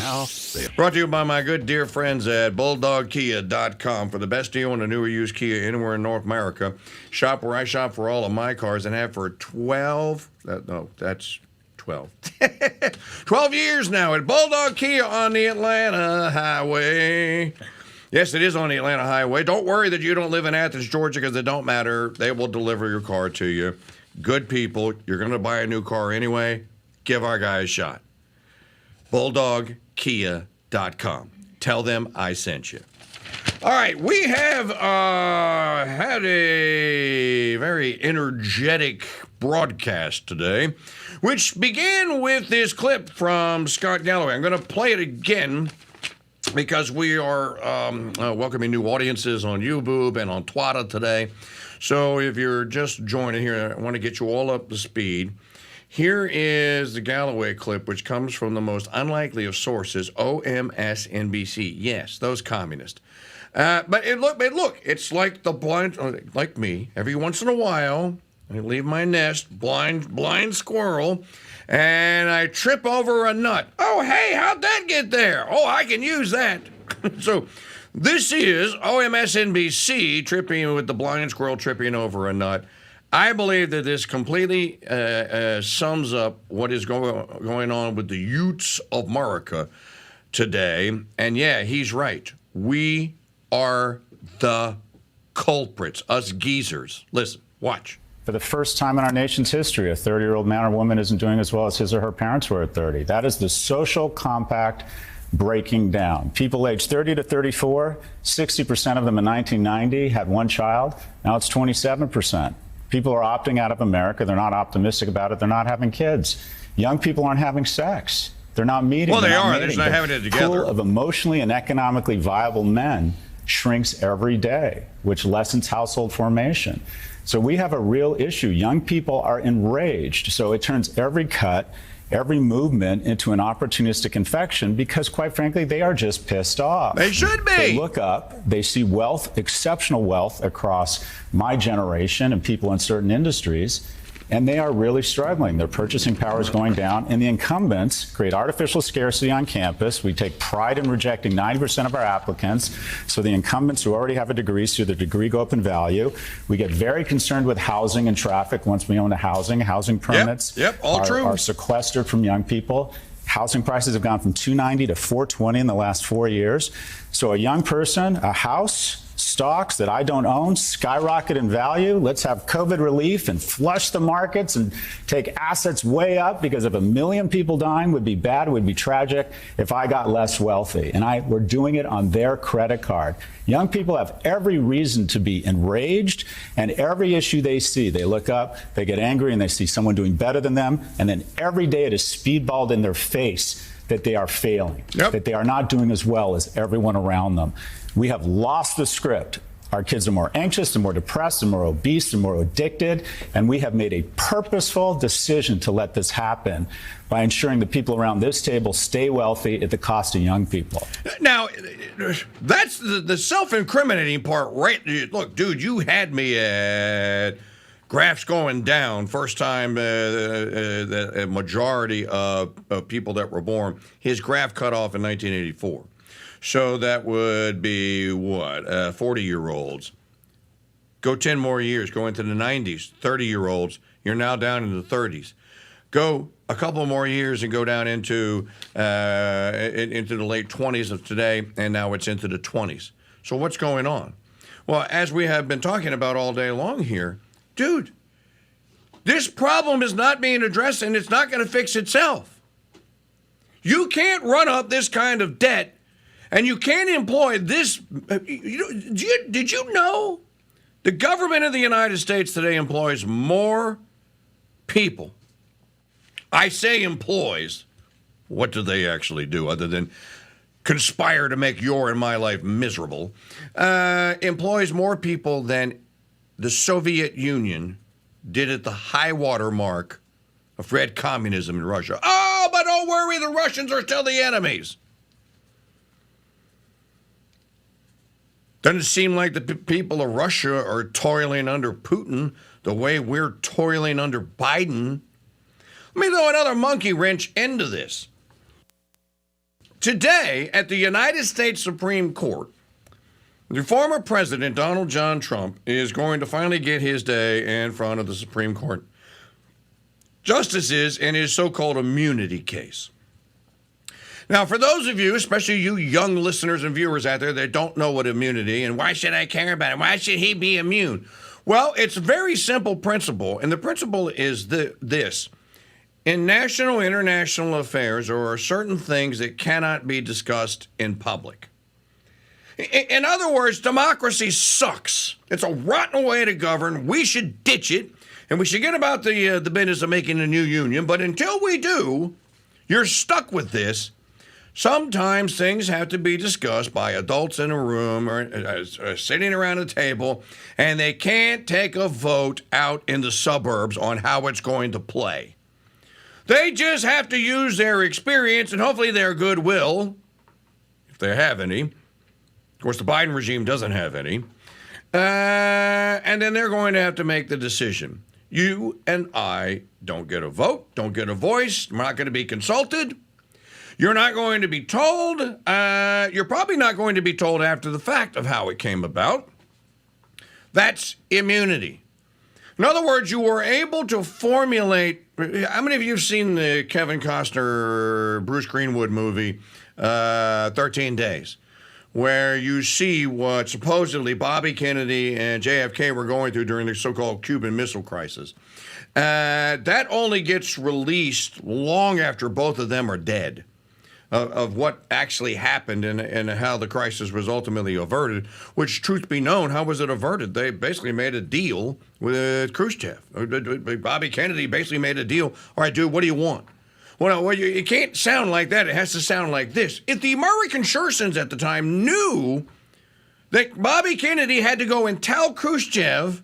now. Brought to you by my good dear friends at BulldogKia.com for the best deal on a new or used Kia anywhere in North America. Shop where I shop for all of my cars and have for 12. That's 12. 12 years now at Bulldog Kia on the Atlanta Highway. Yes, it is on the Atlanta Highway. Don't worry that you don't live in Athens, Georgia, because it don't matter. They will deliver your car to you. Good people. You're going to buy a new car anyway. Give our guy a shot. BulldogKia.com. Tell them I sent you. All right, we have had a very energetic broadcast today, which began with this clip from Scott Galloway. I'm going to play it again because we are welcoming new audiences on YouTube and on Twitter today. So if you're just joining here, I want to get you all up to speed. Here is the Galloway clip, which comes from the most unlikely of sources, OMSNBC. Yes, those communists. But look, it's like the blind, like me. Every once in a while, I leave my nest, blind squirrel, and I trip over a nut. Oh, hey, how'd that get there? Oh, I can use that. So this is OMSNBC tripping with the blind squirrel tripping over a nut. I believe that this completely sums up what is going on with the Yewts of America today. And yeah, he's right. We are the culprits, us geezers. Listen, watch. For the first time in our nation's history, a 30-year-old man or woman isn't doing as well as his or her parents were at 30. That is the social compact breaking down. People aged 30 to 34, 60% of them in 1990 had one child. Now it's 27%. People are opting out of America. They're not optimistic about it. They're not having kids. Young people aren't having sex. They're not meeting. Well, they are. Mating. They're just not having it together. The pool of emotionally and economically viable men shrinks every day, which lessens household formation. So we have a real issue. Young people are enraged. So it turns every cut, every movement into an opportunistic infection because, quite frankly, they are just pissed off. They should be. They look up, they see wealth, exceptional wealth across my generation and people in certain industries, and they are really struggling. Their purchasing power is going down, and the incumbents create artificial scarcity on campus. We take pride in rejecting 90% of our applicants, so the incumbents who already have a degree see their degree go up in value. We get very concerned with housing and traffic once we own a housing. Housing permits are sequestered from young people. Housing prices have gone from $290 to $420 in the last 4 years. So a young person, a house, stocks that I don't own skyrocket in value. Let's have COVID relief and flush the markets and take assets way up, because if 1 million people dying would be bad, would be tragic if I got less wealthy. And we're doing it on their credit card. Young people have every reason to be enraged, and every issue they see, they look up, they get angry, and they see someone doing better than them. And then every day it is speedballed in their face that they are failing, that they are not doing as well as everyone around them. We have lost the script. Our kids are more anxious and more depressed and more obese and more addicted. And we have made a purposeful decision to let this happen by ensuring the people around this table stay wealthy at the cost of young people. Now, that's the self-incriminating part, right? Look, dude, you had me at graphs going down. First time a majority of people that were born, his graph cut off in 1984. So that would be, what, 40-year-olds. Go 10 more years, go into the 90s, 30-year-olds. You're now down in the 30s. Go a couple more years and go down into the late 20s of today, and now it's into the 20s. So what's going on? Well, as we have been talking about all day long here, dude, this problem is not being addressed, and it's not going to fix itself. You can't run up this kind of debt, and you can't employ this. Did you know the government of the United States today employs more people? I say employs. What do they actually do other than conspire to make your and my life miserable? Employs more people than the Soviet Union did at the high water mark of red communism in Russia. Oh, but don't worry, the Russians are still the enemies. Doesn't it seem like the people of Russia are toiling under Putin the way we're toiling under Biden? Let me throw another monkey wrench into this. today at the United States Supreme Court, the former president, Donald John Trump, is going to finally get his day in front of the Supreme Court justices in his so-called immunity case. Now, for those of you, especially you young listeners and viewers out there that don't know what immunity and why should I care about it? Why should he be immune? Well, it's a very simple principle, and the principle is this. In national, international affairs, there are certain things that cannot be discussed in public. In other words, democracy sucks. It's a rotten way to govern. We should ditch it, and we should get about the business of making a new union. But until we do, you're stuck with this. Sometimes things have to be discussed by adults in a room or sitting around a table, and they can't take a vote out in the suburbs on how it's going to play. They just have to use their experience and hopefully their goodwill, if they have any. Of course, the Biden regime doesn't have any. And then they're going to have to make the decision. You and I don't get a vote, don't get a voice. We're not going to be consulted. You're not going to be told. You're probably not going to be told after the fact of how it came about. That's immunity. In other words, you were able to formulate. How many of you have seen the Kevin Costner, Bruce Greenwood movie, 13 Days, where you see what supposedly Bobby Kennedy and JFK were going through during the so-called Cuban Missile Crisis? That only gets released long after both of them are dead. Of what actually happened and how the crisis was ultimately averted, which, truth be known, how was it averted? They basically made a deal with Khrushchev. Bobby Kennedy basically made a deal. All right, dude, what do you want? Well, it can't sound like that. It has to sound like this. If the American Schurzens at the time knew that Bobby Kennedy had to go and tell Khrushchev,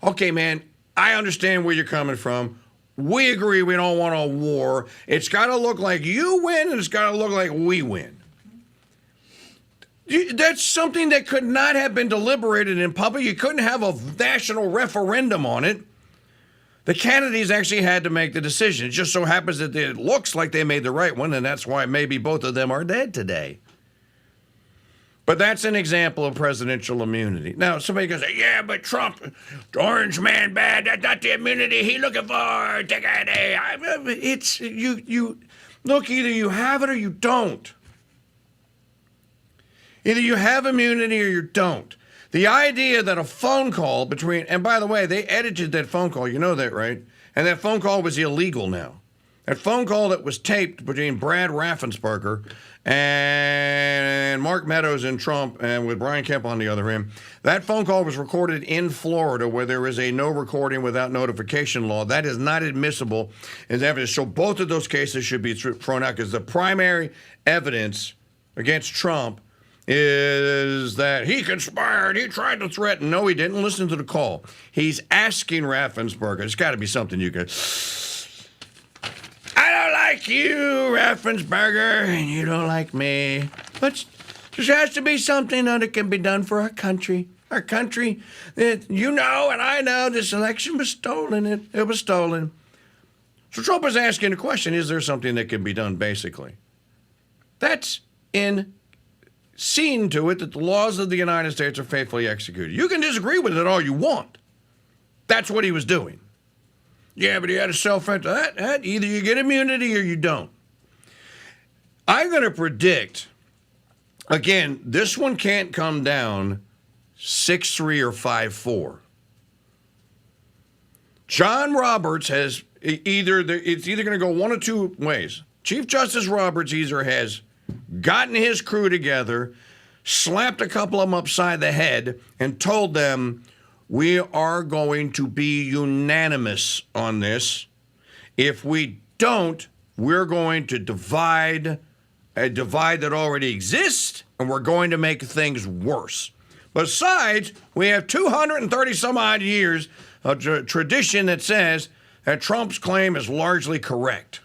okay, man, I understand where you're coming from. We agree we don't want a war. It's got to look like you win, and it's got to look like we win. That's something that could not have been deliberated in public. You couldn't have a national referendum on it. The Kennedys actually had to make the decision. It just so happens that it looks like they made the right one, and that's why maybe both of them are dead today. But that's an example of presidential immunity. Now, somebody goes, yeah, but Trump, the orange man bad, that's not the immunity he looking for. Take it. It's, you look, either you have it or you don't. Either you have immunity or you don't. The idea that a phone call between, and by the way, they edited that phone call, you know that, right? And that phone call was illegal now. That phone call that was taped between Brad Raffensperger and Mark Meadows and Trump, and with Brian Kemp on the other end, that phone call was recorded in Florida, where there is a no recording without notification law. That is not admissible as evidence. So both of those cases should be thrown out, because the primary evidence against Trump is that he conspired, he tried to threaten. No, he didn't. Listen to the call. He's asking Raffensperger. It's got to be something you could... I don't like you, Raffensperger, and you don't like me. But there has to be something that can be done for our country. Our country, you know and I know this election was stolen. It was stolen. So Trump is asking the question, is there something that can be done, basically? That's in seeing to it that the laws of the United States are faithfully executed. You can disagree with it all you want. That's what he was doing. Yeah, but he had a self-interest. Either you get immunity or you don't. I'm going to predict, again, this one can't come down 6-3 or 5-4. John Roberts has it's either going to go one of two ways. Chief Justice Roberts either has gotten his crew together, slapped a couple of them upside the head, and told them, we are going to be unanimous on this. If we don't, we're going to divide a divide that already exists, and we're going to make things worse. Besides, we have 230 some odd years of tradition that says that Trump's claim is largely correct.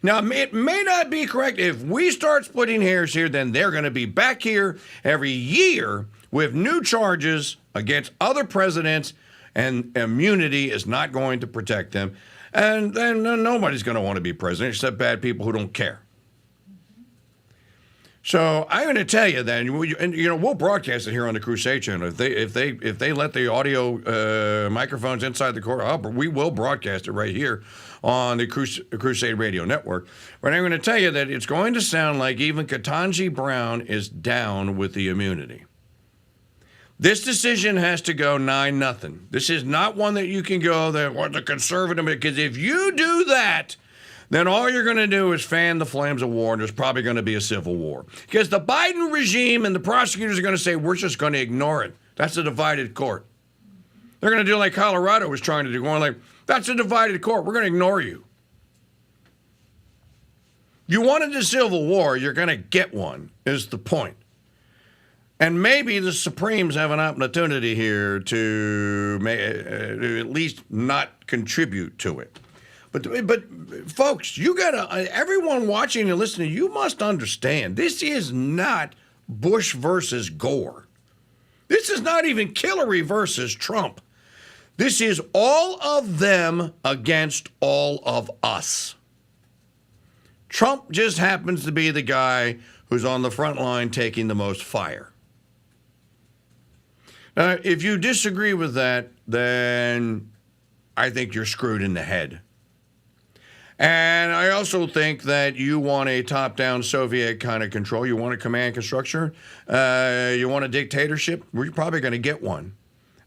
Now, it may not be correct. If we start splitting hairs here, then they're going to be back here every year with new charges against other presidents, and immunity is not going to protect them. And then nobody's going to want to be president except bad people who don't care. So I'm going to tell you then, and we'll broadcast it here on the Crusade channel. If they let the audio microphones inside the court, we will broadcast it right here on the Crusade Radio Network. But I'm going to tell you that it's going to sound like even Ketanji Brown is down with the immunity. This decision has to go 9-0. This is not one that you can go that was a conservative, because if you do that, then all you're going to do is fan the flames of war, and there's probably going to be a civil war. Because the Biden regime and the prosecutors are going to say, we're just going to ignore it. That's a divided court. They're going to do like Colorado was trying to do, going like, that's a divided court. We're going to ignore you. You wanted a civil war, you're going to get one, is the point. And maybe the Supremes have an opportunity here to at least not contribute to it. But folks, you gotta, everyone watching and listening, you must understand, this is not Bush versus Gore. This is not even Hillary versus Trump. This is all of them against all of us. Trump just happens to be the guy who's on the front line taking the most fire. Now, if you disagree with that, then I think you're screwed in the head. And I also think that you want a top-down Soviet kind of control. You want a command and structure. You want a dictatorship. We're probably going to get one.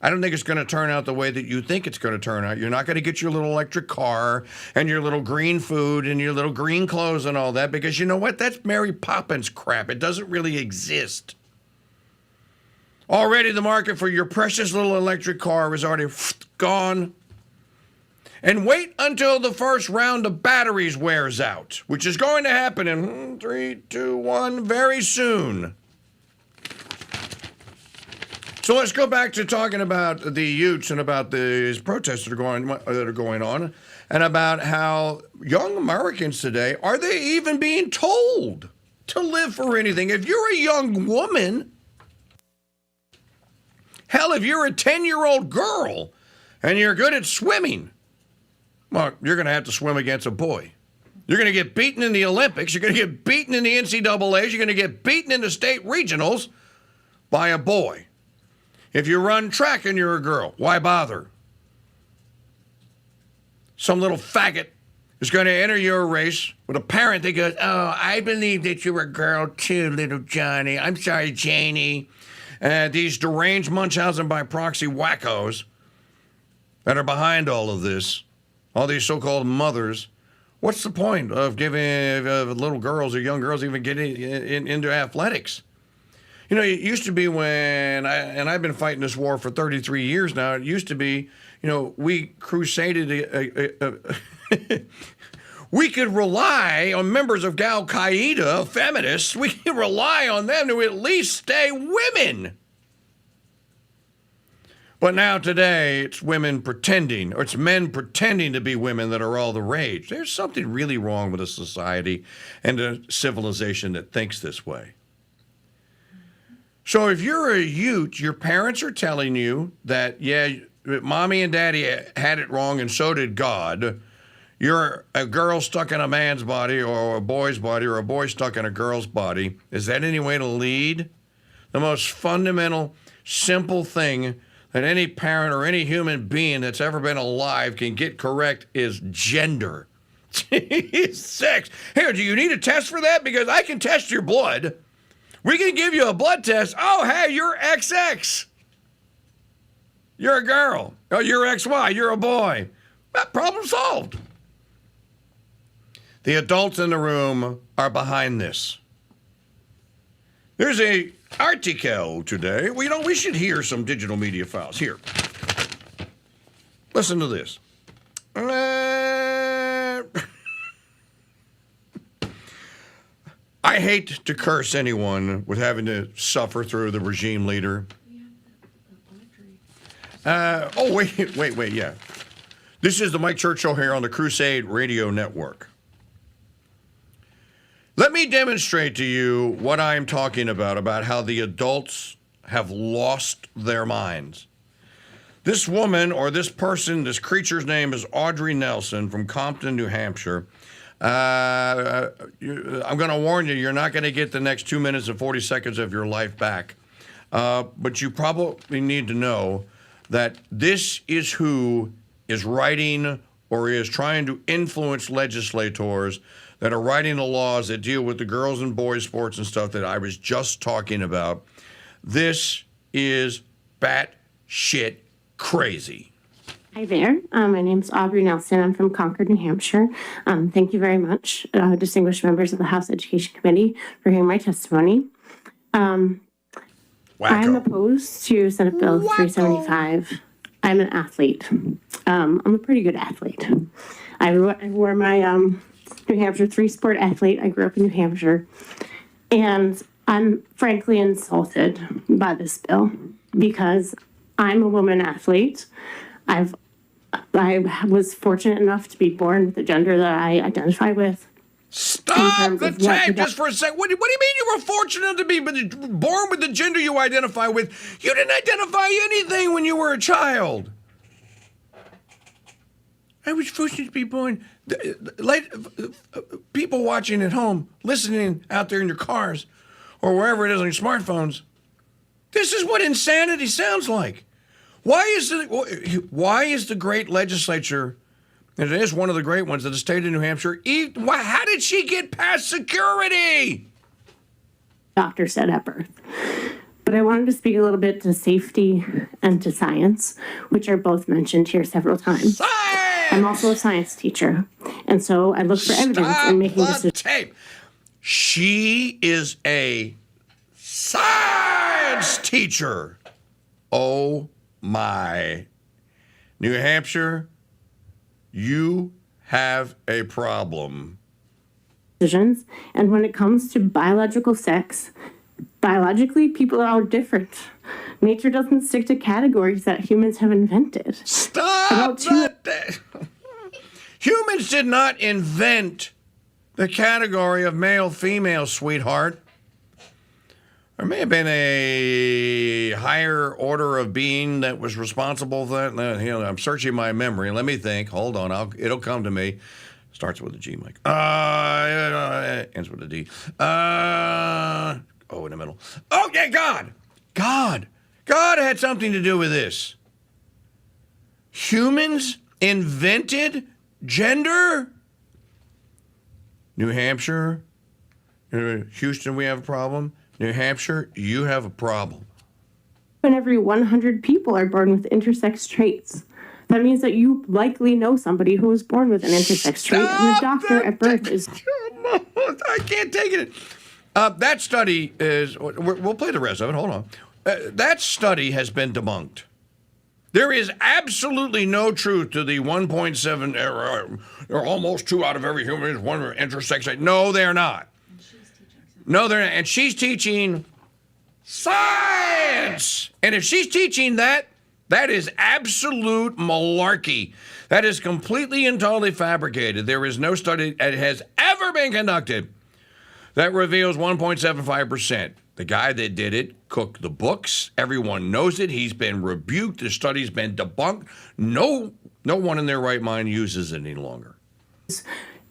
I don't think it's going to turn out the way that you think it's going to turn out. You're not going to get your little electric car and your little green food and your little green clothes and all that, because you know what? That's Mary Poppins crap. It doesn't really exist. Already the market for your precious little electric car is already gone. And wait until the first round of batteries wears out, which is going to happen in 3, 2, 1 very soon. So let's go back to talking about the Yewts and about these protests that are going on, and about how young Americans today, are they even being told to live for anything? If you're a young woman, hell, if you're a 10-year-old girl and you're good at swimming, well, you're going to have to swim against a boy. You're going to get beaten in the Olympics. You're going to get beaten in the NCAAs. You're going to get beaten in the state regionals by a boy. If you run track and you're a girl, why bother? Some little faggot is going to enter your race with a parent that goes, oh, I believe that you're a girl too, little Johnny. I'm sorry, Janie. These deranged Munchausen by proxy wackos that are behind all of this, all these so-called mothers, what's the point of giving little girls or young girls even getting into athletics? You know, it used to be I've been fighting this war for 33 years now, it used to be, we crusaded, we could rely on members of Al-Qaeda, feminists, we could rely on them to at least stay women. But now today, it's women pretending, or it's men pretending to be women that are all the rage. There's something really wrong with a society and a civilization that thinks this way. So if you're a Ute, your parents are telling you that, yeah, mommy and daddy had it wrong and so did God. You're a girl stuck in a man's body or a boy's body or a boy stuck in a girl's body. Is that any way to lead? The most fundamental, simple thing that any parent or any human being that's ever been alive can get correct is gender. Sex. Here, do you need a test for that? Because I can test your blood. We can give you a blood test. Oh, hey, you're XX. You're a girl. Oh, you're XY. You're a boy. That problem solved. The adults in the room are behind this. There's a article today. Well, we should hear some digital media files. Here. Listen to this. I hate to curse anyone with having to suffer through the regime leader. Wait, yeah. This is the Mike Church Show here on the Crusade Radio Network. Let me demonstrate to you what I'm talking about how the adults have lost their minds. This woman or this person, this creature's name is Audrey Nelson from Compton, New Hampshire. I'm going to warn you, you're not going to get the next 2 minutes and 40 seconds of your life back. But you probably need to know that this is who is writing or is trying to influence legislators that are writing the laws that deal with the girls and boys sports and stuff that I was just talking about. This is batshit crazy. Hi there. My name's Aubrey Nelson. I'm from Concord, New Hampshire. Thank you very much, distinguished members of the House Education Committee, for hearing my testimony. I'm opposed to Senate Bill 375. I'm an athlete. I'm a pretty good athlete. I wore my New Hampshire three-sport athlete. I grew up in New Hampshire. And I'm frankly insulted by this bill because I'm a woman athlete. I was fortunate enough to be born with the gender that I identify with. Stop the tape just for a second. What do you mean you were fortunate to be born with the gender you identify with? You didn't identify anything when you were a child. I was fortunate to be born. People watching at home, listening out there in your cars, or wherever it is on your smartphones, this is what insanity sounds like. Why is the great legislature, and it is one of the great ones of the state of New Hampshire, how did she get past security? Doctor said at birth. But I wanted to speak a little bit to safety and to science, which are both mentioned here several times. Science! I'm also a science teacher, and so I look for evidence in making decisions. Tape. She is a science teacher. Oh my. New Hampshire, you have a problem. And when it comes to biological sex, biologically, people are all different. Nature doesn't stick to categories that humans have invented. Stop that! Humans did not invent the category of male-female, sweetheart. There may have been a higher order of being that was responsible for that. I'm searching my memory. Let me think. Hold on. It'll come to me. Starts with a G, Mike. Ends with a D. In the middle. Oh, yeah, God. God had something to do with this. Humans invented gender? New Hampshire, Houston, we have a problem. New Hampshire, you have a problem. And every 100 people are born with intersex traits. That means that you likely know somebody who was born with an intersex trait, and the doctor at birth is... I can't take it. That study is... We'll play the rest of it. Hold on. That study has been debunked. There is absolutely no truth to the 1.7... There are almost 2 out of every human is one intersex trait. No, they're not. No, they're not. And she's teaching science. And if she's teaching that, that is absolute malarkey. That is completely and totally fabricated. There is no study that has ever been conducted that reveals 1.75%. The guy that did it cooked the books. Everyone knows it. He's been rebuked. The study's been debunked. No one in their right mind uses it any longer.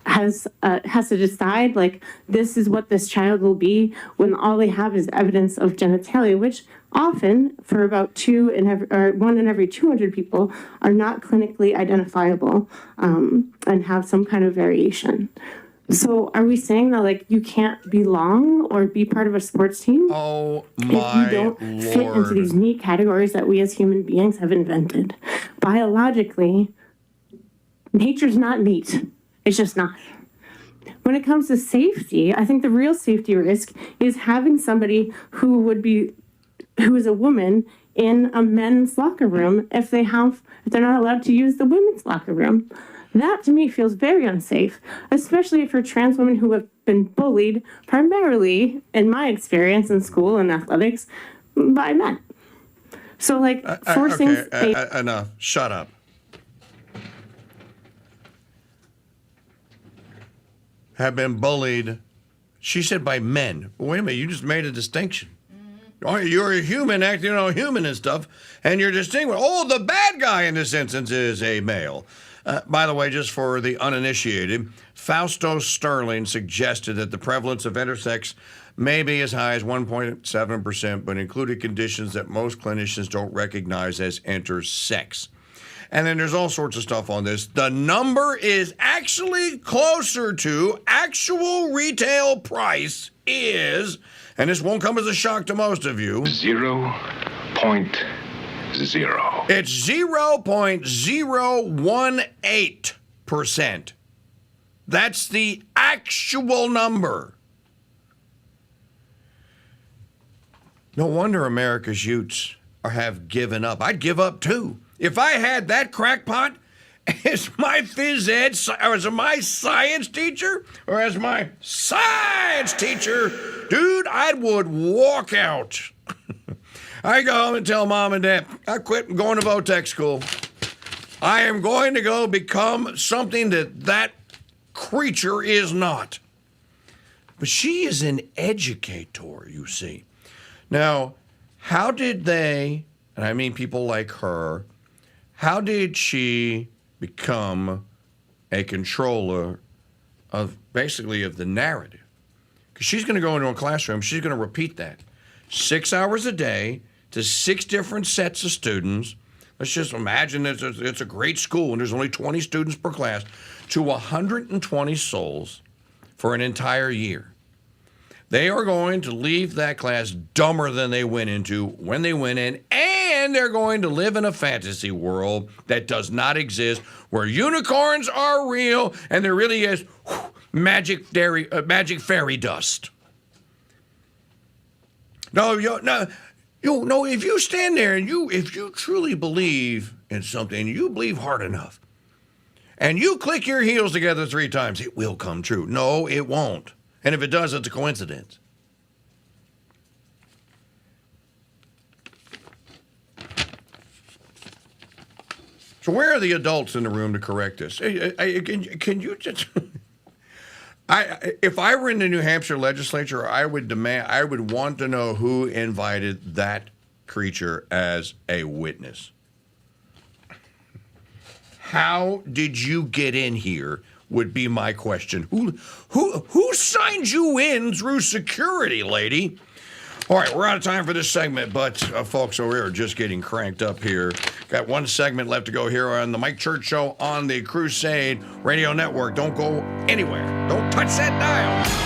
Has to decide, like, this is what this child will be when all they have is evidence of genitalia, which often, for about 1 in every 200 people, are not clinically identifiable and have some kind of variation. So are we saying that, like, you can't belong or be part of a sports team? Oh, my if you don't fit into these neat categories that we as human beings have invented? Biologically, nature's not neat. It's just not. When it comes to safety, I think the real safety risk is having somebody who is a woman in a men's locker room if they're not allowed to use the women's locker room. That to me feels very unsafe, especially for trans women who have been bullied primarily, in my experience in school and athletics, by men. So, like, forcing... enough. Shut up. Have been bullied, she said, by men. Wait a minute, you just made a distinction. You're a human, acting human and stuff, and you're distinguishing. Oh, the bad guy in this instance is a male. By the way, just for the uninitiated, Fausto Sterling suggested that the prevalence of intersex may be as high as 1.7%, but included conditions that most clinicians don't recognize as intersex. And then there's all sorts of stuff on this. The number is actually closer to actual retail price is, and this won't come as a shock to most of you, 0.0. It's 0.018%. That's the actual number. No wonder America's Yewts have given up. I'd give up too. If I had that crackpot as my phys ed, or as my science teacher, or as my science teacher, dude, I would walk out. I go home and tell mom and dad, I quit going to Votech school. I am going to go become something that creature is not. But she is an educator, you see. Now, how did they, and I mean people like her, how did she become a controller of basically of the narrative? Because she's going to go into a classroom, she's going to repeat that 6 hours a day to 6 different sets of students. Let's just imagine that it's a great school and there's only 20 students per class, to 120 souls for an entire year. They are going to leave that class dumber than they went into when they went in, and they're going to live in a fantasy world that does not exist, where unicorns are real and there really is magic fairy dust. No, if you stand there and if you truly believe in something, you believe hard enough, and you click your heels together 3 times, it will come true. No, it won't. And if it does, it's a coincidence. So where are the adults in the room to correct this? Can you just... if I were in the New Hampshire legislature, I would want to know who invited that creature as a witness. How did you get in here would be my question. Who signed you in through security, lady? All right, we're out of time for this segment, but folks, we are just getting cranked up here. Got one segment left to go here on the Mike Church Show on the Crusade Radio Network. Don't go anywhere. Don't touch that dial.